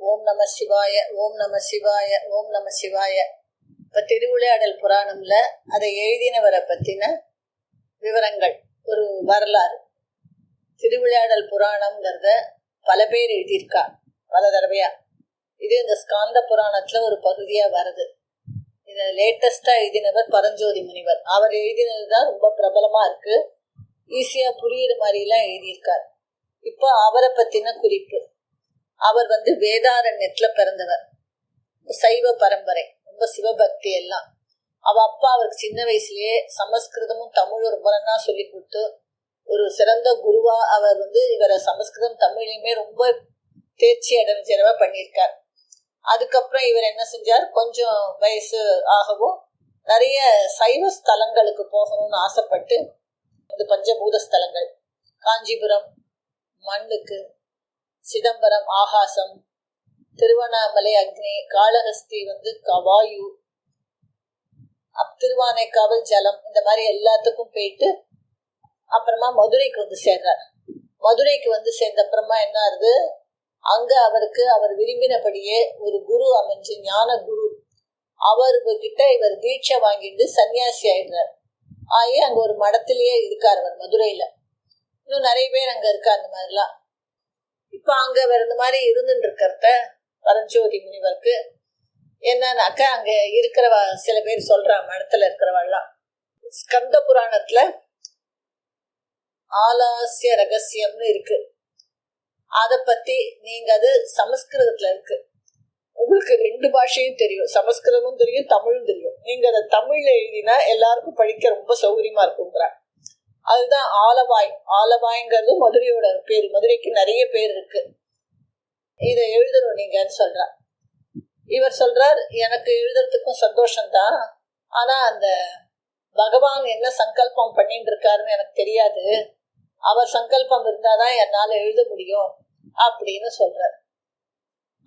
ஓம் நம சிவாய, ஓம் நம சிவாய, ஓம் நம சிவாய. இப்போ திருவிளையாடல் புராணம்ல அதை எழுதினவரை பற்றின விவரங்கள், ஒரு வரலாறு. திருவிளையாடல் புராணம்ங்கிறத பல பேர் எழுதியிருக்கா, பல தடவையா. இது இந்த ஸ்காந்த புராணத்துல ஒரு பகுதியா வருது. இதை லேட்டஸ்டா எழுதினவர் பரஞ்சோதி முனிவர். அவர் எழுதினதுதான் ரொம்ப பிரபலமா இருக்கு, ஈஸியா புரியுற மாதிரிலாம் எழுதியிருக்கார். இப்போ அவரை பத்தின குறிப்பு. அவர் வேதாரண்யத்துல பிறந்தவர், சைவ பரம்பரை, ரொம்ப சிவபக்தி எல்லாம். அவ அப்பா அவருக்கு சின்ன வயசுலயே சமஸ்கிருதமும் தமிழும் ரொம்ப நல்லா சொல்லி கொடுத்து ஒரு சிறந்த குருவா அவர் இவரை சமஸ்கிருதம் தமிழையுமே ரொம்ப தேர்ச்சி அடைஞ்சவா பண்ணியிருக்கார். அதுக்கப்புறம் இவர் என்ன செஞ்சார், கொஞ்சம் வயசு ஆகவும் நிறைய சைவ ஸ்தலங்களுக்கு போகணும்னு ஆசைப்பட்டு பஞ்சபூத ஸ்தலங்கள், காஞ்சிபுரம் மண்ணுக்கு, சிதம்பரம் ஆகாசம், திருவண்ணாமலை அக்னி, காளஹஸ்தி வாயு, திருவானைக்காவல் ஜலம், இந்த மாதிரி எல்லாத்துக்கும் போயிட்டு அப்புறமா மதுரைக்கு சேர்றார். மதுரைக்கு சேர்ந்த அப்புறமா என்ன ஆகுது, அங்க அவருக்கு அவர் விரும்பினபடியே ஒரு குரு அமைஞ்சு, ஞான குரு. அவர்கிட்ட இவர் தீட்சை வாங்கிட்டு சன்னியாசி ஆயிடுறார். ஆகி அங்க ஒரு மடத்திலேயே இருக்கார் அவர் மதுரையில. இன்னும் நிறைய பேர் அங்க இருக்கா அந்த மாதிரிலாம். இப்ப அங்க அவர் இந்த மாதிரி இருந்துட்டு இருக்கிறத பரஞ்சோதி முனிவருக்கு என்னன்னாக்கா, அங்க இருக்கிறவ சில பேர் சொல்றா, மடத்துல இருக்கிறவாள்லாம் ஸ்கந்த புராணத்துல ஆலாசிய ரகசியம்னு இருக்கு. அத பத்தி நீங்க, அது சமஸ்கிருதத்துல இருக்கு, உங்களுக்கு 2 பாஷையும் தெரியும், சமஸ்கிருதமும் தெரியும் தமிழும் தெரியும். நீங்க அதை தமிழ்ல எழுதினா எல்லாருக்கும் படிக்க ரொம்ப சௌகரியமா இருக்குங்கிற. அதுதான் ஆலவாய். ஆலவாய்ங்கிறது மதுரையோட பேரு. மதுரைக்கு நிறைய பேர் இருக்கு. இதை எழுதணும் நீங்கன்னு சொல்றார். இவர் சொல்றார், எனக்கு எழுதுறதுக்கும் சந்தோஷம்தான், ஆனா அந்த பகவான் என்ன சங்கல்பம் பண்ணிட்டு இருக்காருன்னு எனக்கு தெரியாது. அவர் சங்கல்பம் இருந்தாதான் என்னால எழுத முடியும் அப்படின்னு சொல்றார்.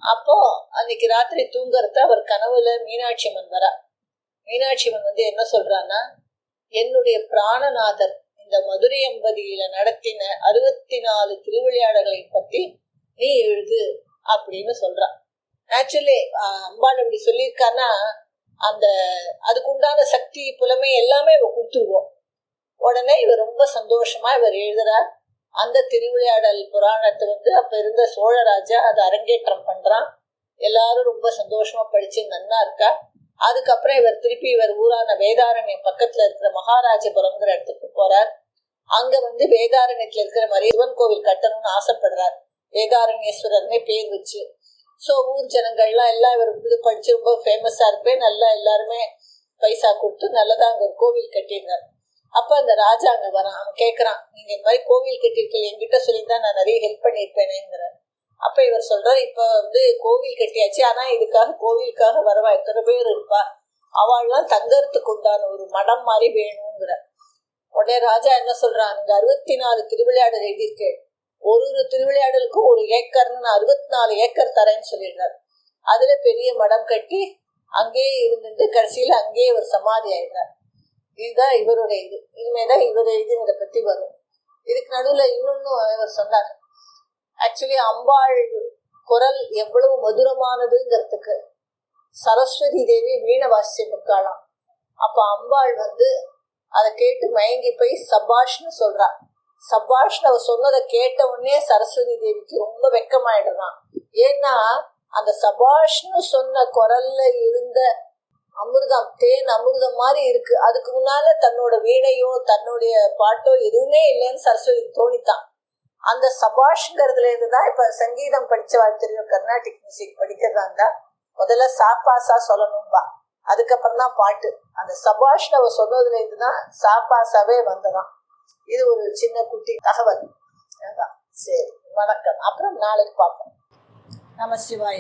அப்போ அன்னைக்கு ராத்திரி தூங்குறத அவர் கனவுல மீனாட்சி அம்மன் வரா. மீனாட்சி அம்மன் என்ன சொல்றான்னா, என்னுடைய பிராணநாதர் இந்த மதுரை அம்பதியில நடத்தின 64 திருவிளையாடல்களை பத்தி நீ எழுது அப்படின்னு சொல்றான். ஆக்சுவலி அம்பாள் அப்படி சொல்லியிருக்கான்னா, அந்த அதுக்கு உண்டான சக்தி புலமை எல்லாமே இவ கொடுத்துருவோம். உடனே இவர் ரொம்ப சந்தோஷமா இவர் எழுதுறார். அந்த திருவிளையாடல் புராணத்தை அப்ப இருந்த சோழராஜா அதை அரங்கேற்றம் பண்றான். எல்லாரும் ரொம்ப சந்தோஷமா படிச்சு நன்னா இருக்கா. அதுக்கப்புறம் இவர் திருப்பி இவர் ஊரான வேதாரண்யம் பக்கத்துல இருக்கிற மகாராஜபுரம்ங்கிற இடத்துக்கு போறார். அங்க வேதாரண்யத்துல இருக்கிற மாதிரி சிவன் கோவில் கட்டணும்னு ஆசைப்படுறார். வேதாரண்யேஸ்வரர்னே பேர் வச்சு. சோ ஊர் ஜனங்கள்லாம் எல்லாம் இவர் படிச்சு ரொம்ப ஃபேமஸா இருப்பேன், நல்லா எல்லாருமே பைசா கொடுத்து நல்லதா அங்க ஒரு கோவில் கட்டிடுறார். அப்ப அந்த ராஜா அங்க வரான். அவன் கேட்கறான், நீங்க இந்த மாதிரி கோவில் கட்டிருக்கீங்க, என்கிட்ட சொல்லியிருந்தா நான் நிறைய ஹெல்ப் பண்ணிருப்பேனேங்கிறார். அப்ப இவர் சொல்றாரு, இப்ப கோவில் கட்டியாச்சு, ஆனா இதுக்காக கோவிலுக்காக வரவா எத்தனை பேர் இருப்பா, அவள்லாம் தங்கறதுக்கு உண்டான ஒரு மடம் மாதிரி வேணுங்கிற. உடனே ராஜா என்ன சொல்றான், அங்க 64 திருவிளையாடல் எழுதியிருக்கேன், ஒரு திருவிளையாடலுக்கும் 1 ஏக்கர்னு நான் 64 ஏக்கர் தரேன்னு சொல்லிடுறாரு. அதுல பெரிய மடம் கட்டி அங்கேயே இருந்துட்டு கடைசியில அங்கேயே ஒரு சமாதி ஆயிடுறார். இதுதான் இவருடைய இது. இனிமேதான் இவர் எழுதினதை பத்தி வரும். இதுக்கு நடுவுல இன்னொன்னு இவர் சொன்னார். ஆக்சுவலி அம்பாள் குரல் எவ்வளவு மதுரமானதுங்கிறதுக்கு சரஸ்வதி தேவி வீணை வாசிச்சு இருக்காளாம். அப்ப அம்பாள் அதை கேட்டு மயங்கி போய் சபாஷ்னு சொல்றா. சபாஷ்னு அவ சொன்னதை கேட்ட உடனே சரஸ்வதி தேவிக்கு ரொம்ப வெக்கமாயிடுறான். ஏன்னா அந்த சபாஷ்னு சொன்ன குரல்ல இருந்த அமிர்தம், தேன் அமிர்தம் மாதிரி இருக்கு. அதுக்கு முன்னால தன்னோட வீணையோ தன்னுடைய பாட்டோ எதுவுமே இல்லைன்னு சரஸ்வதி தோணித்தான். அந்த சபாஷ்ங்கிறதுல இருந்துதான் இப்ப சங்கீதம் படிச்சவா தெரியும், கர்நாடிக் மியூசிக் படிக்கிறதா இருந்தா முதல்ல சாப்பாசா சொல்லணும்பா, அதுக்கப்புறம் தான் பாட்டு. அந்த சபாஷ்ல அவ சொன்னதுல இருந்துதான் சாப்பாசாவே வந்ததான். இது ஒரு சின்ன குட்டி தகவல். சரி, வணக்கம். அப்புறம் நாளைக்கு பார்ப்போம். நம சிவாய.